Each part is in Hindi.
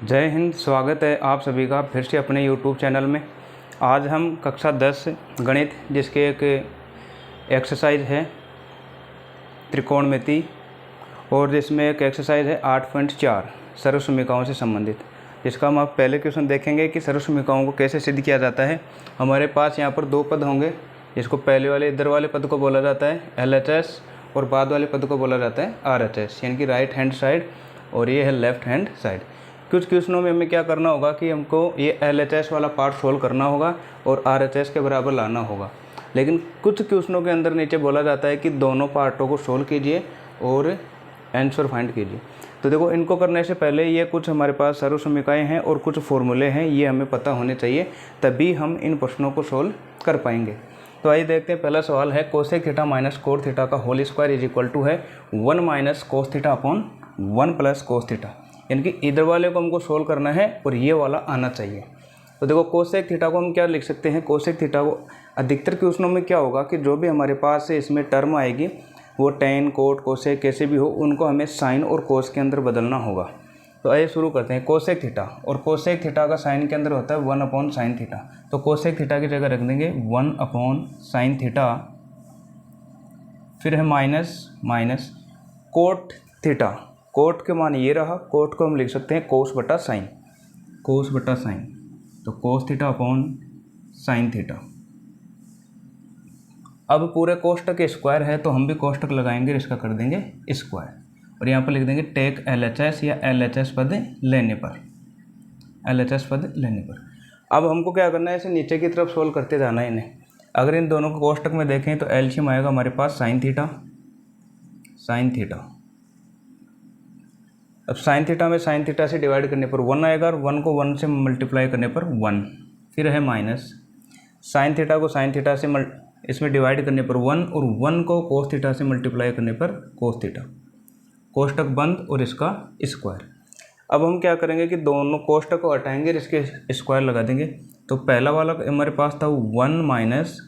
जय हिंद। स्वागत है आप सभी का फिर से अपने YouTube चैनल में। आज हम कक्षा 10 गणित जिसके एक एक्सरसाइज है त्रिकोणमिति और जिसमें एक एक्सरसाइज है 8.4 सर्वसमीकरणों से संबंधित, जिसका हम आप पहले क्वेश्चन देखेंगे कि सर्वसमीकरणों को कैसे सिद्ध किया जाता है। हमारे पास यहाँ पर दो पद होंगे, जिसको पहले वाले इधर वाले पद को बोला जाता है LHS और बाद वाले पद को बोला जाता है RHS, यानी कि राइट हैंड साइड और ये है लेफ्ट हैंड साइड। कुछ क्वेश्चनों में हमें क्या करना होगा कि हमको ये LHS वाला पार्ट सोल्व करना होगा और RHS के बराबर लाना होगा, लेकिन कुछ क्वेश्चनों के अंदर नीचे बोला जाता है कि दोनों पार्टों को सोल्व कीजिए और आंसर फाइंड कीजिए। तो देखो, इनको करने से पहले ये कुछ हमारे पास सर्वसमीकरण हैं और कुछ फॉर्मूले हैं, ये हमें पता होने चाहिए, तभी हम इन प्रश्नों को सोल्व कर पाएंगे। तो आइए देखते हैं। पहला सवाल है cosec theta minus cot theta का whole square is equal to है 1 minus cos theta upon 1 plus cos theta, यानी कि इधर वाले को हमको सोल्व करना है और ये वाला आना चाहिए। तो देखो, कोसेक थीटा को हम क्या लिख सकते हैं, कोसेक थीटा को अधिकतर क्वेश्चनों में क्या होगा कि जो भी हमारे पास इसमें टर्म आएगी वो टेन कोट कोसेक कैसे भी हो, उनको हमें साइन और कोस के अंदर बदलना होगा। तो आइए शुरू करते हैं। कोसेक थीटा, और कोसेक थीटा का साइन के अंदर होता है 1 अपॉन साइन थीटा, तो कोसेक थीटा की जगह रख देंगे 1 अपॉन साइन थीटा, फिर है माइनस कोट थीटा। कोट के मान ये रहा, कोट को हम लिख सकते हैं कोस बटा साइन, तो कोस थीटा अपॉन साइन थीटा। अब पूरे कोष्टक स्क्वायर है तो हम भी कोष्टक लगाएंगे, इसका कर देंगे स्क्वायर और यहाँ पर लिख देंगे टेक LHS या LHS पद लेने पर, अब हमको क्या करना है, इसे नीचे की तरफ सोल्व करते जाना है इन्हें। अगर इन दोनों को कोष्टक में देखें तो एलसीएम आएगा हमारे पास साइन थीटा। अब साइन थीटा में साइन थीटा से डिवाइड करने पर 1 आएगा और 1 को 1 से मल्टीप्लाई करने पर 1, फिर है माइनस साइन थीटा को साइन थीटा से इसमें डिवाइड करने पर 1 और 1 को कोस थीटा से मल्टीप्लाई करने पर कोस थीटा। कोष्टक बंद और इसका स्क्वायर। अब हम क्या करेंगे कि दोनों कोष्टक को हटाएंगे और इसके स्क्वायर लगा देंगे। तो पहला वाला हमारे पास था 1 माइनस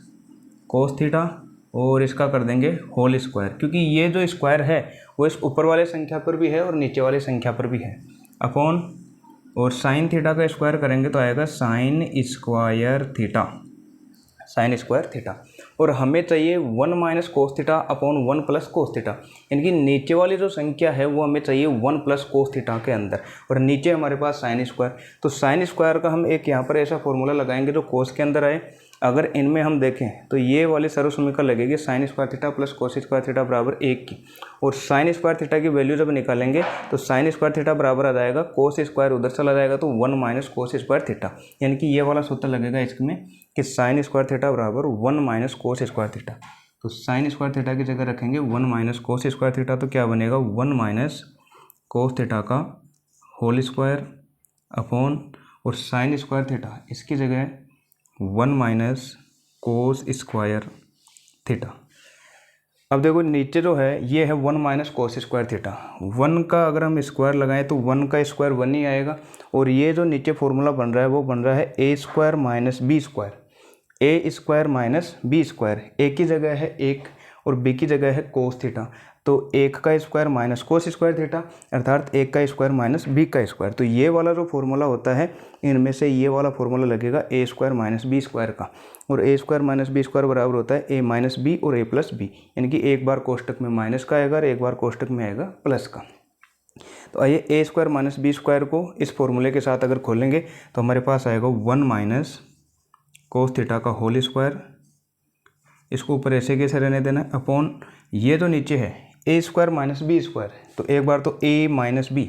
कोस थीटा और इसका कर देंगे होल स्क्वायर, क्योंकि ये जो स्क्वायर है वो इस ऊपर वाले संख्या पर भी है और नीचे वाले संख्या पर भी है, अपॉन और साइन थीटा का स्क्वायर करेंगे तो आएगा साइन स्क्वायर थीटा और हमें चाहिए 1 minus cos theta upon 1 plus cos theta, यानी कि नीचे वाली जो संख्या है वो हमें चाहिए 1 प्लस कोस थीटा के अंदर और नीचे हमारे पास साइन स्क्वायर। तो साइन स्क्वायर का हम एक यहाँ पर ऐसा फॉर्मूला लगाएंगे जो कोस के अंदर आए। अगर इनमें हम देखें तो ये वाली सर्वसमीकरण लगेगी sign square theta plus cos square theta बराबर 1 की, और साइन स्क्वायर थीटा की वैल्यू जब निकालेंगे तो साइन स्क्वायर थीटा बराबर आ जाएगा कोस स्क्वायर उधर चला जाएगा तो 1 माइनस कोस स्क्वायर थीटा, यानी कि ये वाला सूत्र लगेगा इसमें कि साइन स्क्वायर थीटा बराबर 1 माइनस कोस स्क्वायर थीटा। तो साइन स्क्वायर थीटा की जगह रखेंगे 1 माइनस कोस स्क्वायर थीटा, तो क्या बनेगा 1 माइनस कोस थीटा का होल स्क्वायर अपॉन और साइन स्क्वायर थीटा इसकी जगह 1 माइनस कोस स्क्वायर थीटा। अब देखो नीचे जो है ये है 1 माइनस कोस स्क्वायर थीटा, 1 का अगर हम स्क्वायर लगाएं तो 1 का स्क्वायर 1 ही आएगा और ये जो नीचे फॉर्मूला बन रहा है वो बन रहा है a square minus b square, a square minus b square. A की जगह है 1 और बी की जगह है कोस थीटा, तो 1 का square minus cos square theta अर्थात 1 का स्क्वायर माइनस बी का स्क्वायर। तो ये वाला जो फॉर्मूला होता है इनमें से ये वाला फॉर्मूला लगेगा ए स्क्वायर माइनस बी स्क्वायर का, और ए स्क्वायर माइनस बी स्क्वायर बराबर होता है ए माइनस बी और ए प्लस बी, यानी कि एक बार कोष्टक में माइनस का आएगा और एक बार कोष्टक में आएगा प्लस का। तो आइए ए स्क्वायर माइनस बी स्क्वायर को इस फॉर्मूले के साथ अगर खोलेंगे तो हमारे पास आएगा 1 माइनस कोस थीटा का होल स्क्वायर, इसको ऊपर ऐसे कैसे रहने देना है, अपॉन ये जो नीचे है a square minus b square, तो एक बार तो ए माइनस बी,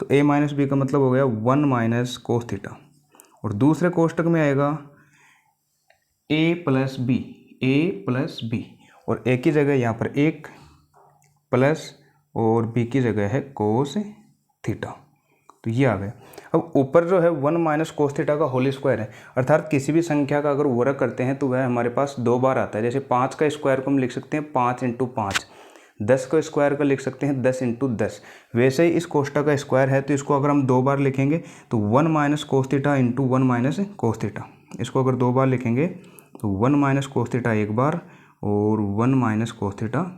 तो ए माइनस बी का मतलब हो गया 1 माइनस कोस थीटा, और दूसरे कोष्टक में आएगा ए प्लस बी और ए की जगह यहाँ पर 1 प्लस और बी की जगह है कोस थीटा, तो ये आ गया। अब ऊपर जो है 1 माइनस कोस थीटा का होल स्क्वायर है, अर्थात किसी भी संख्या का अगर वर्ग करते हैं तो वह हमारे पास 2 बार आता है। जैसे 5 का स्क्वायर को हम लिख सकते हैं 5 इंटू 5, 10 का स्क्वायर का लिख सकते हैं 10 इंटू 10। वैसे ही इस कोष्टक का स्क्वायर है तो इसको अगर हम 2 बार लिखेंगे तो 1 minus cos theta into 1 minus cos theta, इसको अगर 2 बार लिखेंगे तो 1 माइनस कोस थीटा एक बार और 1 माइनस कोस थीटा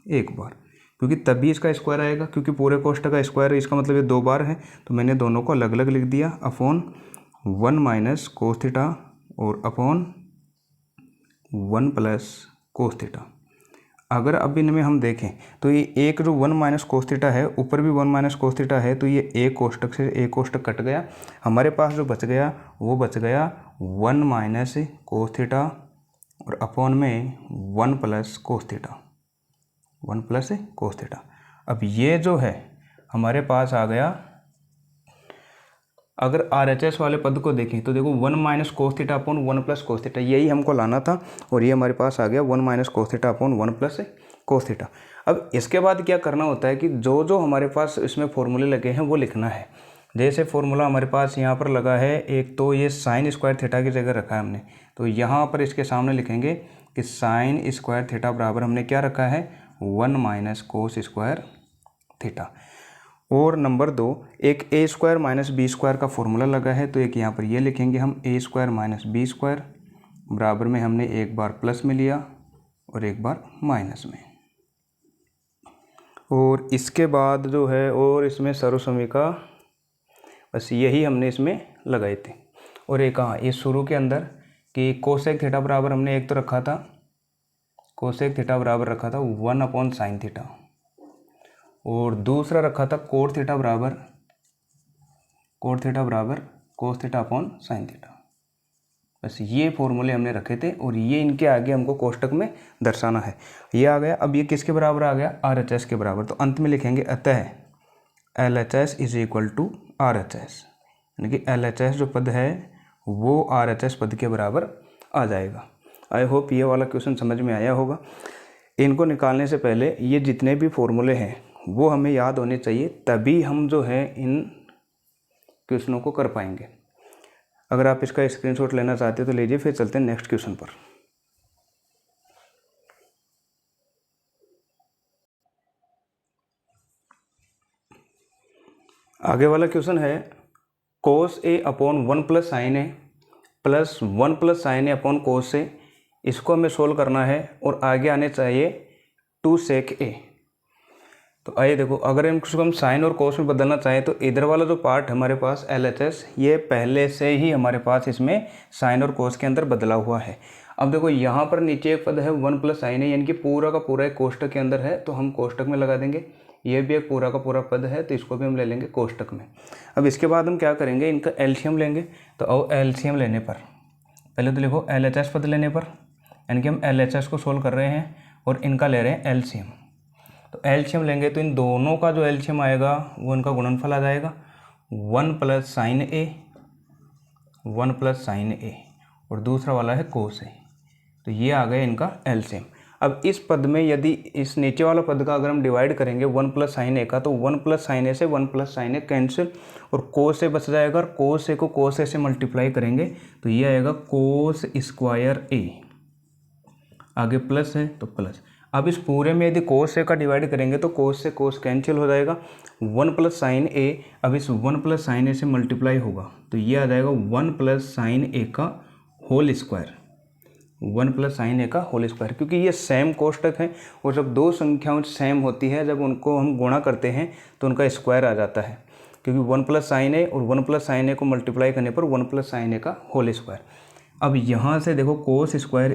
एक बार। क्योंकि तभी इसका स्क्वायर आएगा, क्योंकि पूरे कोष्ठक का स्क्वायर इसका मतलब ये 2 बार है, तो मैंने दोनों को अलग अलग लिख दिया अपॉन 1 माइनस कोस थीटा और अपॉन 1 प्लस कोस थीटा। अगर अब इनमें हम देखें तो ये एक जो 1 माइनस कोस थीटा है, ऊपर भी 1 माइनस कोस थीटा है, तो ये एक कोष्ठक से एक कोष्ठक कट गया, हमारे पास जो बच गया वो बच गया 1 माइनस कोस थीटा और अपॉन में 1 plus cos theta, 1 plus cos theta. अब ये जो है हमारे पास आ गया, अगर RHS वाले पद को देखें तो देखो 1 minus cos theta upon 1 plus cos theta, यही हमको लाना था, और ये हमारे पास आ गया 1 minus cos theta upon 1 plus cos theta. अब इसके बाद क्या करना होता है कि जो जो हमारे पास इसमें फॉर्मूले लगे हैं वो लिखना है। जैसे फॉर्मूला हमारे पास यहाँ पर लगा है, एक तो ये साइन स्क्वायर थीटा की जगह रखा है हमने, तो यहाँ पर इसके सामने लिखेंगे कि साइन स्क्वायर थीटा बराबर हमने क्या रखा है 1 माइनस कोस स्क्वायर थीटा। और नंबर 2, एक ए स्क्वायर माइनस बी स्क्वायर का फॉर्मूला लगा है, तो एक यहाँ पर ये लिखेंगे हम ए स्क्वायर माइनस बी स्क्वायर बराबर में हमने एक बार प्लस में लिया और एक बार माइनस में, और इसके बाद जो है और इसमें सर्वसमीका बस यही हमने इसमें लगाए थे। और एक हाँ, ये शुरू के अंदर कि कोसेक थीटा बराबर हमने एक तो रखा था, कोसेक थीटा बराबर रखा था 1 अपॉन साइन थीटा, और दूसरा रखा था कोट थीटा बराबर कोस थीटा अपॉन साइन थीटा। बस ये फॉर्मूले हमने रखे थे, और ये इनके आगे हमको कोष्टक में दर्शाना है। ये आ गया। अब ये किसके बराबर आ गया RHS के बराबर, तो अंत में लिखेंगे अतः LHS is equal to RHS, यानी कि LHS जो पद है वो RHS पद के बराबर आ जाएगा। आई होप ये वाला क्वेश्चन समझ में आया होगा। इनको निकालने से पहले ये जितने भी फॉर्मूले हैं वो हमें याद होने चाहिए, तभी हम जो है इन क्वेश्चनों को कर पाएंगे। अगर आप इसका स्क्रीनशॉट लेना चाहते हो तो लीजिए, फिर चलते हैं नेक्स्ट क्वेश्चन पर। आगे वाला क्वेश्चन है कोस ए अपॉन 1 प्लस साइन ए प्लस 1 प्लस साइन ए अपॉन कोस ए। इसको हमें सोल्व करना है और आगे आने चाहिए 2 सेक ए। तो आइए देखो, अगर इसको हम साइन और कोस में बदलना चाहें तो इधर वाला जो पार्ट हमारे पास LHS, ये पहले से ही हमारे पास इसमें साइन और कोस के अंदर बदला हुआ है। अब देखो यहाँ पर नीचे एक पद है 1 प्लस साइन है, यानी कि पूरा का पूरा एक कोष्टक के अंदर है, तो हम कोष्टक में लगा देंगे। ये भी एक पूरा का पूरा पद है, तो इसको भी हम ले लेंगे कोष्टक में। अब इसके बाद हम क्या करेंगे, इनका एलसीएम लेंगे। तो अब एलसीएम लेने पर पहले तो लिखो LHS पद लेने पर, यानी कि हम LHS को सोल्व कर रहे हैं और इनका ले रहे हैं एलसीएम। तो एलसीएम लेंगे तो इन दोनों का जो एलसीएम आएगा वो इनका गुणनफल आ जाएगा 1 प्लस साइन ए, 1 प्लस साइन ए, और दूसरा वाला है कोस ए। तो ये आ गया इनका एलसीएम। अब इस पद में यदि इस नीचे वाला पद का अगर हम डिवाइड करेंगे 1 प्लस साइन ए का, तो 1 प्लस साइन ए से 1 प्लस साइन ए कैंसिल, और कोस ए बच जाएगा, और कोस ए को कोस ए से मल्टीप्लाई करेंगे तो ये आएगा कोस स्क्वायर ए, आगे प्लस है तो प्लस। अब इस पूरे में यदि कोस ए का डिवाइड करेंगे तो कोस से कोस कैंसिल हो जाएगा, 1 प्लस साइन ए अब इस 1 प्लस साइन ए से मल्टीप्लाई होगा तो ये आ जाएगा 1 प्लस साइन ए का होल स्क्वायर, 1 प्लस साइन ए का होल स्क्वायर। क्योंकि ये सेम कोष्टक है और जब दो संख्याएं सेम होती है, जब उनको हम गुणा करते हैं तो उनका स्क्वायर आ जाता है, क्योंकि 1 प्लस साइन ए और 1 प्लस साइन ए को मल्टीप्लाई करने पर 1 प्लस साइन ए का होल स्क्वायर। अब यहाँ से देखो कोस स्क्वायर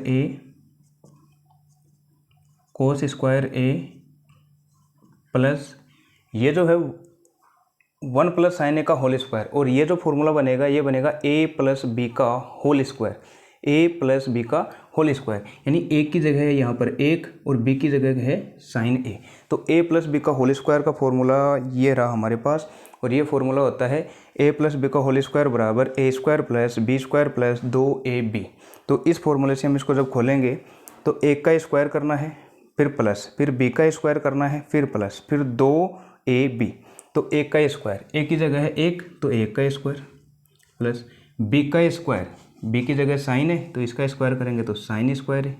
ए प्लस ये जो है 1 प्लस साइन ए का होल स्क्वायर, और ये जो फॉर्मूला बनेगा ये बनेगा a प्लस बी का whole square, a plus B का होल स्क्वायर, यानी a की जगह है यहाँ पर 1 और b की जगह है साइन a। तो a प्लस बी का होल स्क्वायर का फॉर्मूला ये रहा हमारे पास, और ये फॉर्मूला होता है a प्लस बी का होल स्क्वायर बराबर a square plus B square plus 2ab। तो इस फॉर्मूले से हम इसको जब खोलेंगे तो 1 का स्क्वायर करना है, फिर प्लस, फिर b का स्क्वायर करना है, फिर प्लस, फिर 2ab। तो 1 का स्क्वायर, a की जगह है 1 तो 1 का स्क्वायर, प्लस b का स्क्वायर, b की जगह साइन है तो इसका स्क्वायर करेंगे तो साइन स्क्वायर है,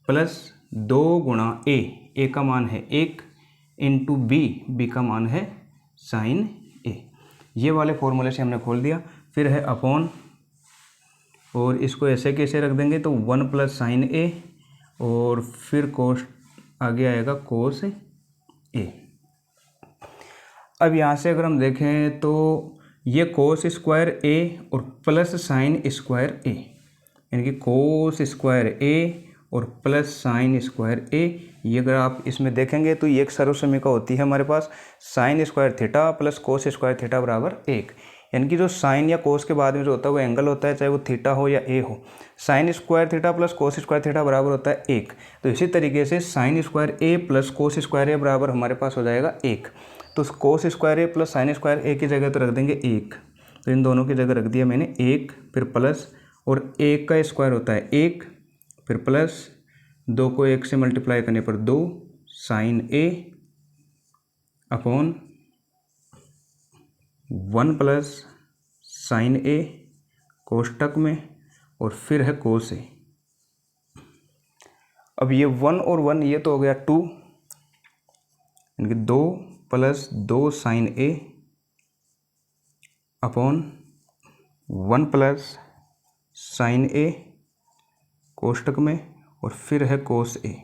प्लस 2 गुणा a का मान है 1 इंटू b का मान है साइन a। ये वाले फॉर्मूले से हमने खोल दिया। फिर है अपॉन, और इसको ऐसे कैसे रख देंगे तो 1 प्लस साइन a, और फिर कोस आगे आएगा कोस ए। अब यहाँ से अगर हम देखें तो ये कोस स्क्वायर ए और प्लस साइन स्क्वायर ए, यानी कि कोस स्क्वायर ए और प्लस साइन स्क्वायर ए, ये अगर आप इसमें देखेंगे तो ये एक सर्वसमीका होती है हमारे पास sine square theta plus cos square theta बराबर 1। यानी कि जो साइन या कोस के बाद में जो होता है वो एंगल होता है, चाहे वो थीटा हो या ए हो। Sign square theta plus cos square theta बराबर होता है 1। तो इसी तरीके से साइन स्क्वायर ए प्लस कोस स्क्वायर ए बराबर हमारे पास हो जाएगा 1। तो cos square A plus sine square a की जगह तो रख देंगे 1, तो इन दोनों की जगह रख दिया मैंने 1, फिर प्लस, और 1 का स्क्वायर होता है 1, फिर प्लस 2 को 1 से मल्टीप्लाई करने पर 2 साइन ए अपॉन 1 प्लस साइन ए कोष्टक में, और फिर है कोस ए। अब ये 1 और 1 ये तो हो गया 2, यानी कि 2 प्लस 2 साइन ए अपॉन 1 प्लस साइन ए कोष्टक में, और फिर है कोस ए।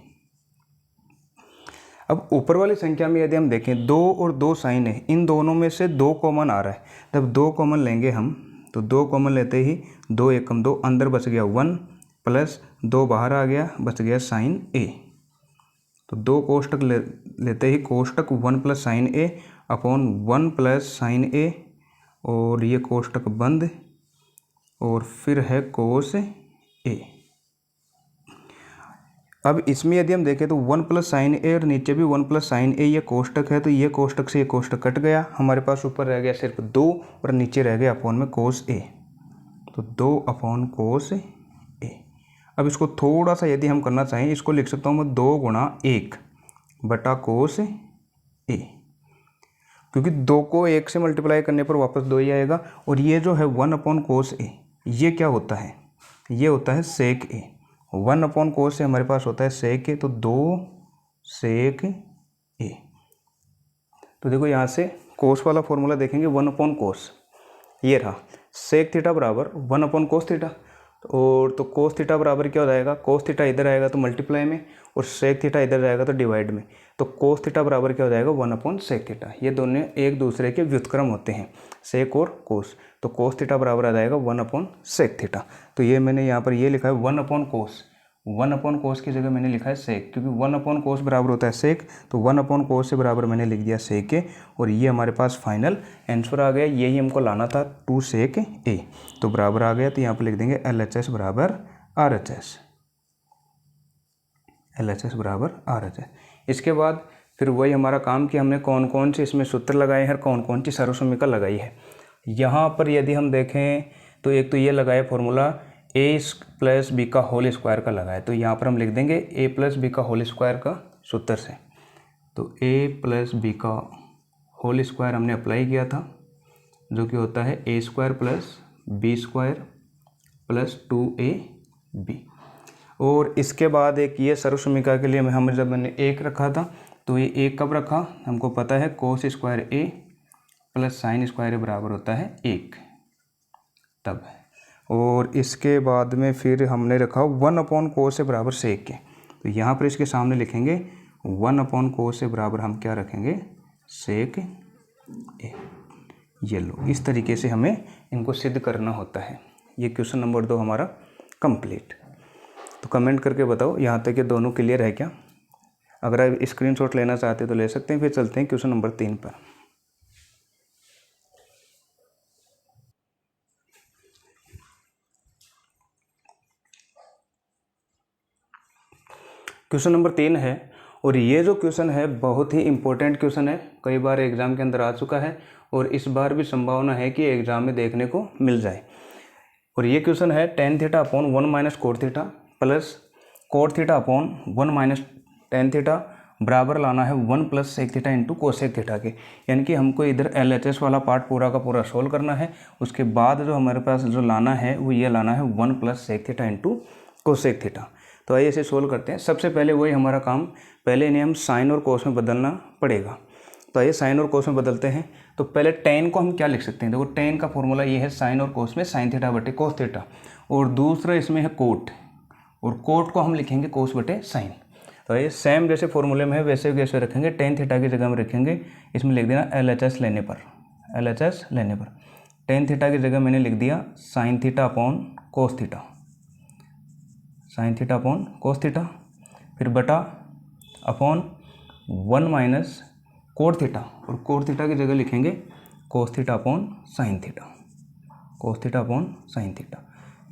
अब ऊपर वाली संख्या में यदि हम देखें 2 और 2 साइन है, इन दोनों में से 2 कॉमन आ रहा है। जब 2 कॉमन लेंगे हम तो 2 कॉमन लेते ही 2 एकम 2, अंदर बच गया 1 प्लस 2 बाहर आ गया, बच गया साइन ए। तो 2 कोष्टक लेते ही कोष्टक 1 प्लस साइन ए अपॉन 1 प्लस साइन ए, और ये कोष्टक बंद, और फिर है कोस ए। अब इसमें यदि हम देखें तो 1 प्लस साइन ए और नीचे भी 1 प्लस साइन ए, ये कोष्टक है, तो ये कोष्टक से ये कोष्टक कट गया, हमारे पास ऊपर रह गया सिर्फ 2 और नीचे रह गया अपॉन में कोस ए। तो 2 अपॉन कोस ए। अब इसको थोड़ा सा यदि हम करना चाहें, इसको लिख सकता हूँ मैं 2 गुणा 1 बटा कोस ए, क्योंकि 2 को 1 से मल्टीप्लाई करने पर वापस 2 ही आएगा। और ये जो है 1 अपॉन कोस ए, ये क्या होता है, ये होता है सेक ए। 1 अपॉन कोस से हमारे पास होता है सेक ए, तो 2 सेक ए। तो देखो यहाँ से कोस वाला फॉर्मूला देखेंगे 1 अपॉन कोस, ये रहा सेक थीटा बराबर 1 अपॉन कोस थीटा। और तो कोस थीटा बराबर क्या हो जाएगा, कोस थीटा इधर आएगा तो मल्टीप्लाई में, और सेक थीटा इधर आएगा तो डिवाइड में। तो कोस थीटा बराबर क्या हो जाएगा 1 अपॉन सेक थीटा। ये दोनों एक दूसरे के व्युत्क्रम होते हैं, सेक और कोस। तो कोस थीटा बराबर आ जाएगा 1 अपॉन सेक थीटा। तो ये मैंने यहाँ पर ये लिखा है 1 अपॉन कोस, 1 अपॉन कोस की जगह मैंने लिखा है सेक, क्योंकि 1 अपॉन कोस बराबर होता है सेक, तो 1 अपॉन कोस से बराबर मैंने लिख दिया सेक ए। और ये हमारे पास फाइनल आंसर आ गया, यही हमको लाना था 2 सेक ए। तो बराबर आ गया, तो यहाँ पर लिख देंगे LHS बराबर RHS, LHS बराबर RHS। इसके बाद फिर वही हमारा काम कि हमने कौन कौन से इसमें सूत्र लगाए हैं और कौन कौन सी सर्वसमीका लगाई है। यहाँ पर यदि हम देखें तो एक तो ये लगाए फॉर्मूला ए प्लस बी का होल स्क्वायर का लगाए, तो यहाँ पर हम लिख देंगे ए प्लस बी का होल स्क्वायर का सूत्र से। तो ए प्लस बी का होल स्क्वायर हमने अप्लाई किया था, जो कि होता है a square plus B square plus 2ab। और इसके बाद एक ये सर्वसमीका के लिए हमें जब मैंने 1 रखा था, तो ये 1 कब रखा, हमको पता है कोस स्क्वायर ए प्लस साइन स्क्वायर ए बराबर होता है 1, तब। और इसके बाद में फिर हमने रखा 1 अपॉन कोस से बराबर सेक के, तो यहाँ पर इसके सामने लिखेंगे 1 अपॉन कोस से बराबर हम क्या रखेंगे, सेक ए। ये लो, इस तरीके से हमें इनको सिद्ध करना होता है। ये क्वेश्चन नंबर 2 हमारा कंप्लीट। तो कमेंट करके बताओ यहाँ तक ये दोनों क्लियर है क्या। अगर आप स्क्रीनशॉट लेना चाहते तो ले सकते हैं। फिर चलते हैं क्वेश्चन नंबर 3 पर। क्वेश्चन नंबर 3 है, और ये जो क्वेश्चन है बहुत ही इंपॉर्टेंट क्वेश्चन है, कई बार एग्जाम के अंदर आ चुका है और इस बार भी संभावना है कि एग्जाम में देखने को मिल जाए। और ये क्वेश्चन है tan theta upon 1 minus cot theta plus cot theta upon 1 minus tan theta बराबर लाना है 1 plus sec theta into cosec theta के। यानी कि हमको इधर LHS वाला पार्ट पूरा का पूरा सोल्व करना है। उसके बाद जो हमारे पास जो लाना है वो ये लाना है 1 plus sec theta into cosec theta. तो आइए इसे सोल्व करते हैं। सबसे पहले वही हमारा काम, पहले इन्हें हम साइन और कोस में बदलना पड़ेगा। तो आइए साइन और कोस में बदलते हैं। तो पहले tan को हम क्या लिख सकते हैं, देखो tan का फॉर्मूला ये है साइन और कोस में साइन थीटा बटे कोस थीटा, और दूसरा इसमें है कोट, और कोट को हम लिखेंगे कोस बटे साइन। तो ये सेम जैसे फॉर्मूले में है वैसे कैसे रखेंगे, टेन थीटा की जगह में रखेंगे, इसमें लिख देना LHS लेने पर, LHS लेने पर टेन थीटा की जगह मैंने लिख दिया sine theta upon cos theta, sine theta upon cos theta, फिर बटा अपॉन 1 माइनस कोट थीटा, और कोट थीटा की जगह लिखेंगे कोस थीटा अपॉन साइन थीटा, कोस थीटा अपॉन साइन थीटा।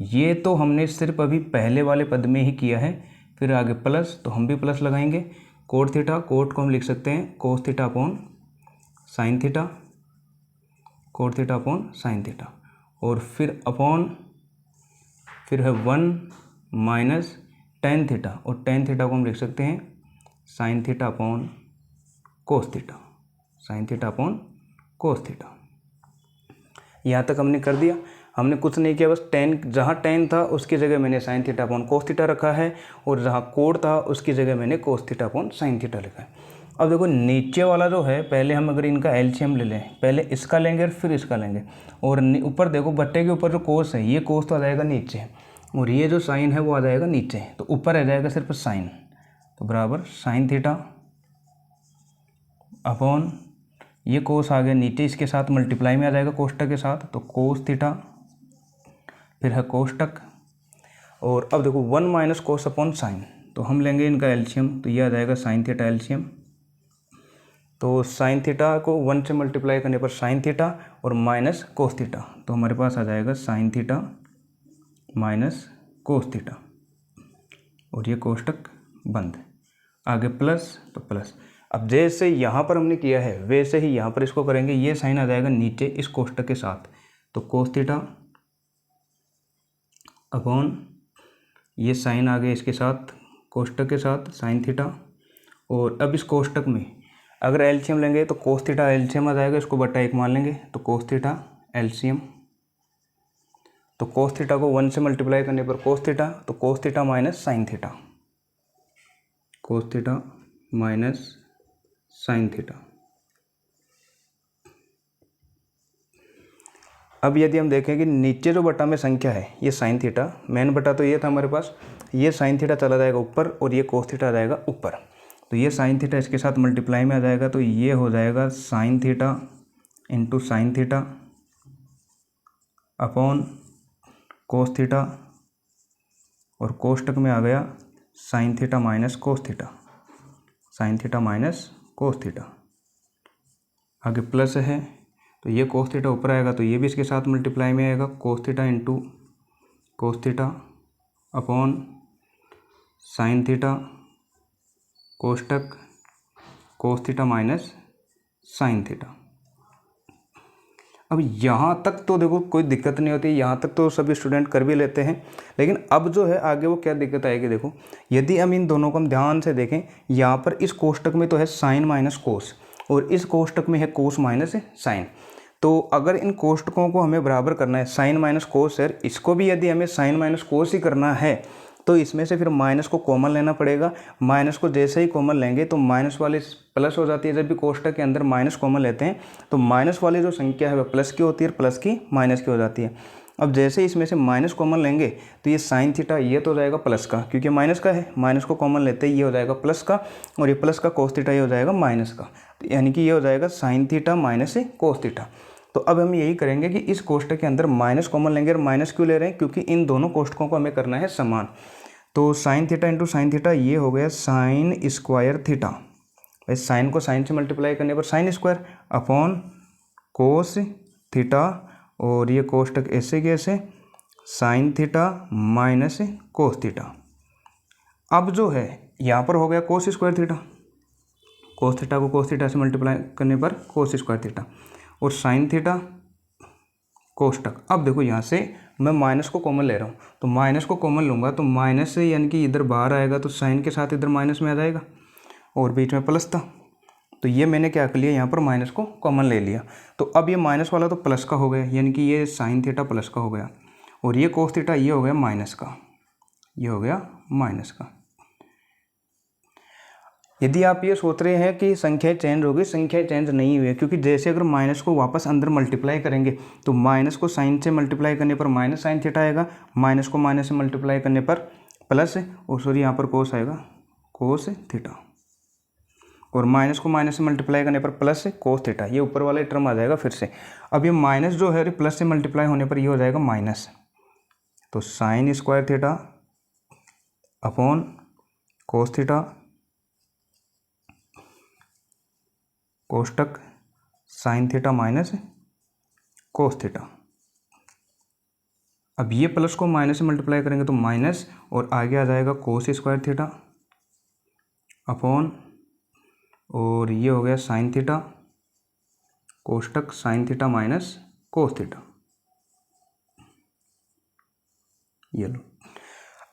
ये तो हमने सिर्फ अभी पहले वाले पद में ही किया है, फिर आगे प्लस तो हम भी प्लस लगाएंगे, कोट थीटा, कोट को हम लिख सकते हैं कोस theta upon sine theta, coat theta upon sine theta, और फिर अपॉन फिर है 1 माइनस टेन थीटा, और टेन थीटा को हम लिख सकते हैं sine theta upon cos theta, sine theta upon cos theta. यहाँ तक हमने कर दिया, हमने कुछ नहीं किया, बस टेन, जहाँ टेन था उसकी जगह मैंने sine theta upon cos theta रखा है, और जहाँ कोड था उसकी जगह मैंने कोस थीटा अपॉन साइन थीटा लिखा है। अब देखो नीचे वाला जो है, पहले हम अगर इनका एलसीएम ले लें, पहले इसका लेंगे और फिर इसका लेंगे, और ऊपर देखो बट्टे के ऊपर जो कोस है, ये कोस तो आ जाएगा नीचे, और ये जो साइन है वो आ जाएगा नीचे, तो ऊपर आ जाएगा सिर्फ साइन, तो बराबर साइन थीटा अपॉन ये कोस आ गया नीचे, इसके साथ मल्टीप्लाई में आ जाएगा कोष्टक के साथ, तो कोस थीटा, फिर है कोष्टक, और अब देखो 1 माइनस कोस अपॉन साइन, तो हम लेंगे इनका एलसीएम, तो ये आ जाएगा साइन थीटा एलसीएम, तो साइन थीटा को 1 से मल्टीप्लाई करने पर साइन थीटा और माइनस कोस थीटा, तो हमारे पास आ जाएगा sign theta minus cos theta, और ये कोष्टक बंद, आगे प्लस तो प्लस। अब जैसे यहाँ पर हमने किया है वैसे ही यहाँ पर इसको करेंगे, ये साइन आ जाएगा नीचे इस कोष्टक के साथ, तो कोस थीटा अपॉन ये साइन आ गया इसके साथ कोष्टक के साथ साइन थीटा, और अब इस कोष्टक में अगर एलसीएम लेंगे तो कोस थीटा एलसीएम आ जाएगा, इसको बटा 1 मान लेंगे, तो कोस थीटा एलसीएम, तो कोस थीटा को 1 से मल्टीप्लाई करने पर कोस थीटा, तो कोस थीटा माइनस साइन थीटा, कोस थीटा माइनस साइन थीटा। अब यदि हम देखें कि नीचे जो बटा में संख्या है ये साइन थीटा, मेन बटा तो ये था हमारे पास, ये साइन थीटा चला जाएगा ऊपर और ये कोस थीटा आ जाएगा ऊपर, तो ये साइन थीटा इसके साथ मल्टीप्लाई में आ जाएगा, तो ये हो जाएगा sign theta into sine theta upon cos theta, और कोष्टक में आ गया sine theta minus cos theta, sine theta minus cos theta, आगे प्लस है, तो ये कोस थीटा ऊपर आएगा, तो ये भी इसके साथ मल्टीप्लाई में आएगा, cos theta into cos theta upon sine theta कोष्टक cos theta minus sine theta. अब यहाँ तक तो देखो कोई दिक्कत नहीं होती, यहाँ तक तो सभी स्टूडेंट कर भी लेते हैं, लेकिन अब जो है आगे वो क्या दिक्कत आएगी, देखो यदि हम इन दोनों को हम ध्यान से देखें, यहाँ पर इस कोष्टक में तो है साइन माइनस कोस, और इस कोष्टक में है कोस माइनस साइन, तो अगर इन कोष्टकों को हमें बराबर करना है, साइन माइनस कोस है, इसको भी यदि हमें साइन माइनस कोस ही करना है, तो इसमें से फिर माइनस को कॉमन लेना पड़ेगा, माइनस को जैसे ही कॉमन लेंगे तो माइनस वाली प्लस हो जाती है, जब भी कोष्टक के अंदर माइनस कॉमन लेते हैं तो माइनस वाली जो संख्या है वह प्लस की होती है, प्लस की माइनस की हो जाती है। अब जैसे इसमें से माइनस कॉमन लेंगे तो ये साइन थीटा ये तो हो जाएगा प्लस का, क्योंकि माइनस का है, माइनस को कॉमन लेते ही ये हो जाएगा प्लस का, और ये प्लस का कोस थीटा ये हो जाएगा माइनस का, यानी कि ये हो जाएगा sign theta minus cos theta. तो अब हम यही करेंगे कि इस कोष्टक के अंदर माइनस कॉमन लेंगे, और माइनस क्यों ले रहे हैं, क्योंकि इन दोनों कोष्टकों को हमें करना है समान, तो sign theta into sine theta ये हो गया साइन स्क्वायर थीटा, भाई साइन को साइन से मल्टीप्लाई करने पर sine square upon cos theta, और ये कोष्टक ऐसे कैसे sign theta minus cos theta. अब जो है यहाँ पर हो गया कोस स्क्वायर थीटा, कोस थीटा को कोस थीटा से मल्टीप्लाई करने पर कोस स्क्वायर थीटा, और साइन थीटा कोष्टक। अब देखो यहाँ से मैं माइनस को कॉमन ले रहा हूँ, तो माइनस को कॉमन लूँगा तो माइनस से यानी कि इधर बाहर आएगा, तो साइन के साथ इधर माइनस में आ जाएगा, और बीच में प्लस था, तो ये मैंने क्या कर लिया यहाँ पर माइनस को कॉमन ले लिया, तो अब ये माइनस वाला तो प्लस का हो गया, यानी कि ये साइन थीटा प्लस का हो गया, और ये कोस थीटा ये हो गया माइनस का, ये हो गया माइनस का। यदि आप ये सोच रहे हैं कि संख्याएं चेंज होगी, संख्याएं चेंज नहीं हुई है, क्योंकि जैसे अगर माइनस को वापस अंदर मल्टीप्लाई करेंगे तो माइनस को साइन से मल्टीप्लाई करने पर माइनस साइन थीटा आएगा, माइनस को माइनस से मल्टीप्लाई करने पर प्लस, और सॉरी यहाँ पर कोस आएगा, कोस थीटा, और माइनस को माइनस से मल्टीप्लाई करने पर प्लस कोस थीटा, ये ऊपर वाला टर्म आ जाएगा फिर से। अब ये माइनस जो है प्लस से मल्टीप्लाई होने पर ये हो जाएगा माइनस, तो sine square theta upon cos theta कोष्टक sine theta minus cos theta. अब ये प्लस को माइनस से मल्टीप्लाई करेंगे तो माइनस, और आगे आ जाएगा कोस स्क्वायर थीटा अपॉन, और ये हो गया साइन थीटा कोष्टक sine theta minus cos theta. ये लो।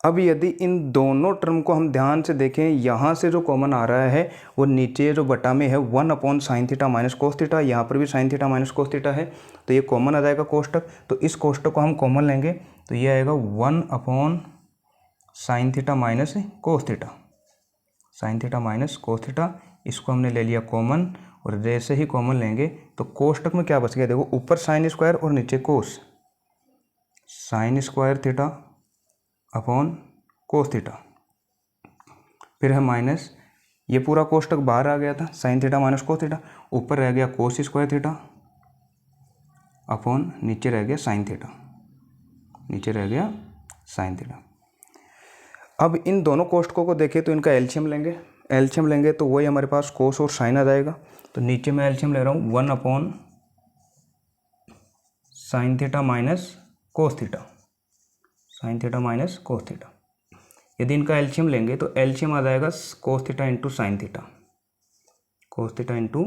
अब यदि इन दोनों टर्म को हम ध्यान से देखें, यहाँ से जो कॉमन आ रहा है वो नीचे जो बटा में है 1 upon sine theta minus cos theta, यहाँ पर भी sign theta minus cos theta है, तो ये कॉमन आ जाएगा कोष्टक। तो इस कोष्टक को हम कॉमन लेंगे तो ये आएगा 1 upon sine theta minus cos theta, sine theta minus cos theta, इसको हमने ले लिया कॉमन। और जैसे ही कॉमन लेंगे तो कोष्टक में क्या बच गया, देखो ऊपर साइन स्क्वायर और नीचे cos, sine square theta upon cos theta, फिर है माइनस, ये पूरा कोष्टक बाहर आ गया था sign theta minus cos theta, ऊपर रह गया कोस स्क्वायर थीटा अपॉन नीचे रह गया साइन थीटा, नीचे रह गया साइन थीटा। अब इन दोनों कोष्टकों को देखें तो इनका एलसीएम लेंगे, एलसीएम लेंगे तो वही हमारे पास कोस और साइन आ जाएगा। तो नीचे मैं एलसीएम ले रहा हूँ 1 upon sine theta minus cos theta, sine theta minus cos theta. यदि इनका एलसीएम लेंगे तो एलसीएम आ जाएगा कोस थीटा इंटू साइन थीटा, कोस थीटा इंटू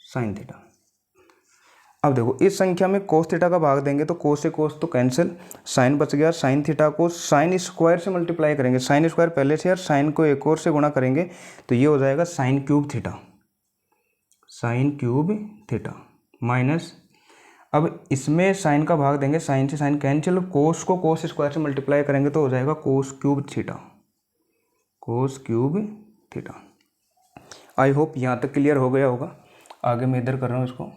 साइन थीटा। अब देखो इस संख्या में कोस थीटा का भाग देंगे तो कोस से कोस तो कैंसिल, साइन बच गया, साइन थीटा को साइन स्क्वायर से मल्टीप्लाई करेंगे, साइन स्क्वायर पहले से और साइन को एक और से गुणा करेंगे तो ये हो जाएगा sign cube theta, sign cube theta minus, अब इसमें साइन का भाग देंगे, साइन से साइन कैंसिल, कोस को कोस स्क्वायर से मल्टीप्लाई करेंगे तो हो जाएगा कोस cube theta, cos cube theta. I hope यहाँ तक क्लियर हो गया होगा। आगे मैं इधर कर रहा हूँ इसको।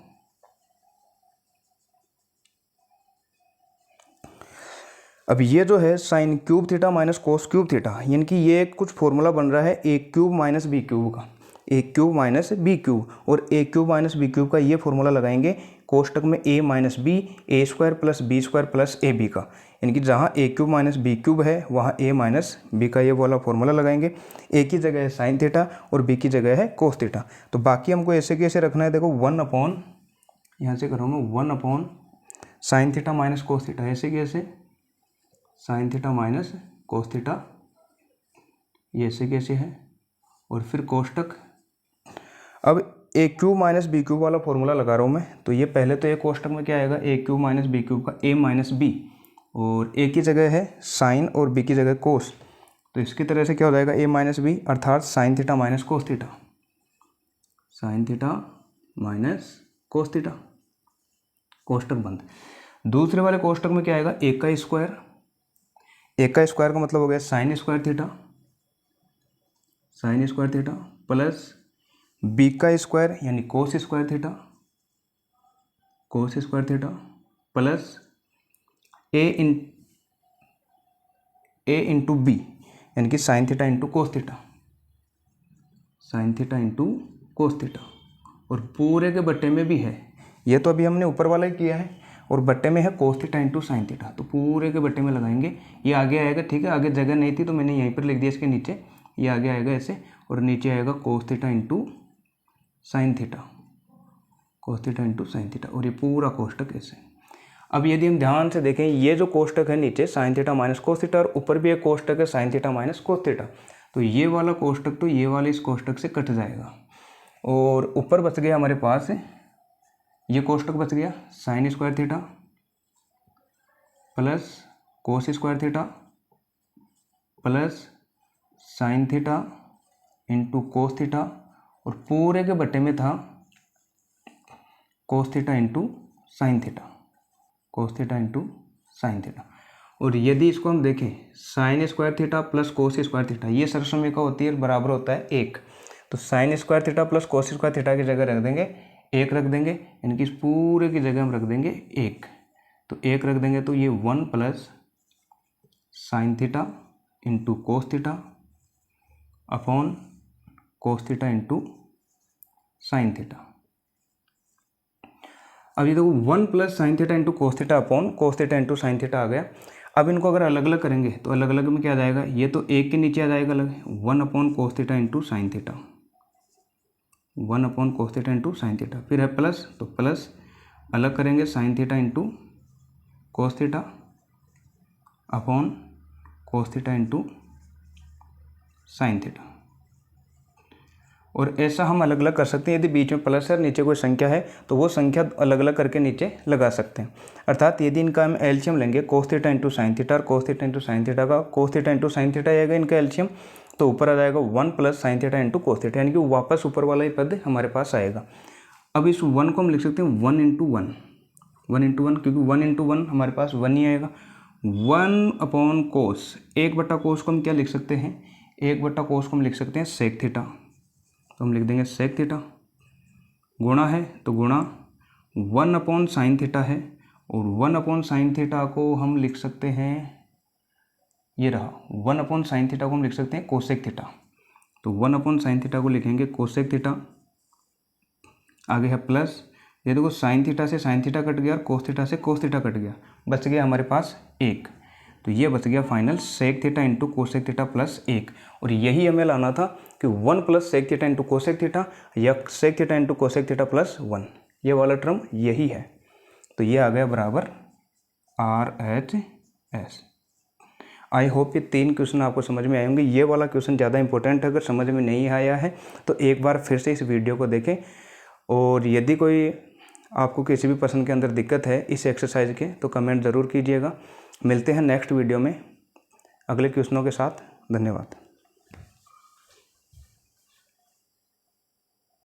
अब ये जो है sine cube theta minus cos cube theta, यानी कि ये कुछ फॉर्मूला बन रहा है a cube minus b cube का, a cube minus b cube, और a cube minus b cube का ये फॉर्मूला लगाएंगे कोष्टक में a minus b a square plus B square plus a b का, यानी कि जहाँ a cube minus b cube है वहाँ ए माइनस बी का ये वाला फॉर्मूला लगाएंगे। ए की जगह है साइन थीटा और बी की जगह है कोस थीटा, तो बाकी हमको ऐसे कैसे रखना है, देखो 1 अपॉन, यहाँ से करूँ मैं 1 upon sine theta minus cos theta, ऐसे कैसे sign theta minus cos theta, ये ऐसे कैसे है, और फिर कोष्टक। अब ए क्यूब माइनस बी क्यूब वाला फॉर्मूला लगा रहा हूँ मैं, तो ये पहले तो एक कोष्टक में क्या आएगा, ए क्यूब माइनस बी क्यूब का ए माइनस बी, और ए की जगह है साइन और बी की जगह कोस, तो इसकी तरह से क्या हो जाएगा ए माइनस बी अर्थात sine theta minus cos theta, sine theta minus cos theta, कोष्टक बंद। दूसरे वाले कोष्टक में क्या आएगा, ए का स्क्वायर, ए का स्क्वायर का मतलब हो गया sine square theta, sine square theta plus B का स्क्वायर यानी cos square theta, cos square theta plus A into B यानी कि sine theta into cos theta, sine theta into cos theta, और पूरे के बट्टे में भी है, ये तो अभी हमने ऊपर वाला ही किया है, और बट्टे में है कोस थीटा इंटू साइन थीटा, तो पूरे के बट्टे में लगाएंगे, ये आगे आएगा, ठीक है, आगे जगह नहीं थी तो मैंने यहीं पर लिख दिया इसके नीचे, ये आगे आएगा ऐसे, और नीचे आएगा cos theta into sine theta, कोस थीटा इंटू साइन थीटा, और ये पूरा कोष्टक ऐसे। अब यदि हम ध्यान से देखें, ये जो कोष्टक है नीचे sign theta minus cos theta, और ऊपर भी एक कोष्टक है sign theta minus cos theta, तो ये वाला कोष्टक तो ये वाले इस कोष्टक से कट जाएगा, और ऊपर बच गया हमारे पास ये कोष्टक बच गया sine square theta plus cos square theta plus sine theta into cos theta, और पूरे के बट्टे में था कोस थीटा इंटू साइन थीटा, कोस थीटा इंटू साइन थीटा। और यदि इसको हम देखें sign square theta plus cos square theta, ये सरसमीका होती है, बराबर होता है 1, तो sine square theta plus cos square theta की जगह रख देंगे 1 रख देंगे, यानी कि इस पूरे की जगह हम रख देंगे 1, तो 1 रख देंगे तो ये 1 plus sine theta into cos theta upon cos theta into sine theta. अब ये देखो 1 plus sine theta into cos theta upon cos theta into sine theta आ गया। अब इनको अगर अलग अलग करेंगे तो अलग अलग में क्या आ जाएगा, ये तो एक के नीचे आ जाएगा अलग, 1 upon cos theta into sine theta, 1 upon cos theta into sine theta. फिर है प्लस, तो प्लस अलग करेंगे sign theta into cos theta upon cos theta into sine theta. और ऐसा हम अलग अलग कर सकते हैं, यदि बीच में प्लस है और नीचे कोई संख्या है तो वो संख्या अलग अलग करके नीचे लगा सकते हैं। अर्थात यदि इनका हम एलसीएम लेंगे cos theta into sine theta और cos theta into sine theta का, cos theta into sine theta आएगा इनका एलसीएम, तो ऊपर आ जाएगा 1 plus sine theta into cos theta, यानी कि वापस ऊपर वाला ही पद हमारे पास आएगा। अब इस 1 को हम लिख सकते हैं 1 इंटू 1, 1 इंटू 1, क्योंकि 1 इंटू 1 हमारे पास 1 ही आएगा। 1 अपॉन कोस, 1 बटा कोस को हम क्या लिख सकते हैं, 1 बटा कोस को हम लिख सकते हैं सेक थीटा, तो हम लिख देंगे सेक थीटा। गुणा है तो गुणा 1 अपॉन साइन थीटा है, और 1 अपॉन साइन थीटा को हम लिख सकते हैं, ये रहा 1 अपॉन साइन थीटा को हम लिख सकते हैं कोसेक थीटा, तो 1 अपॉन साइन थीटा को लिखेंगे कोसेक थीटा। आगे है प्लस, ये देखो साइन थीटा से साइन थीटा कट गया और कोस थीटा से कोस थीटा कट गया, बच गया हमारे पास 1, तो ये बच गया final sec theta into cosec theta plus 1। और यही हमें लाना था कि 1 plus sec theta into cosec theta या sec theta into cosec theta plus 1, ये वाला टर्म यही है। तो ये आ गया बराबर RHS। आई होप ये 3 क्वेश्चन आपको समझ में आए होंगे। ये वाला क्वेश्चन ज़्यादा इंपॉर्टेंट है, अगर समझ में नहीं आया है तो एक बार फिर से इस वीडियो को देखें। और यदि कोई आपको किसी भी पर्सन के अंदर दिक्कत है इस एक्सरसाइज के तो कमेंट ज़रूर कीजिएगा। मिलते हैं नेक्स्ट वीडियो में अगले क्वेश्चनों के साथ। धन्यवाद।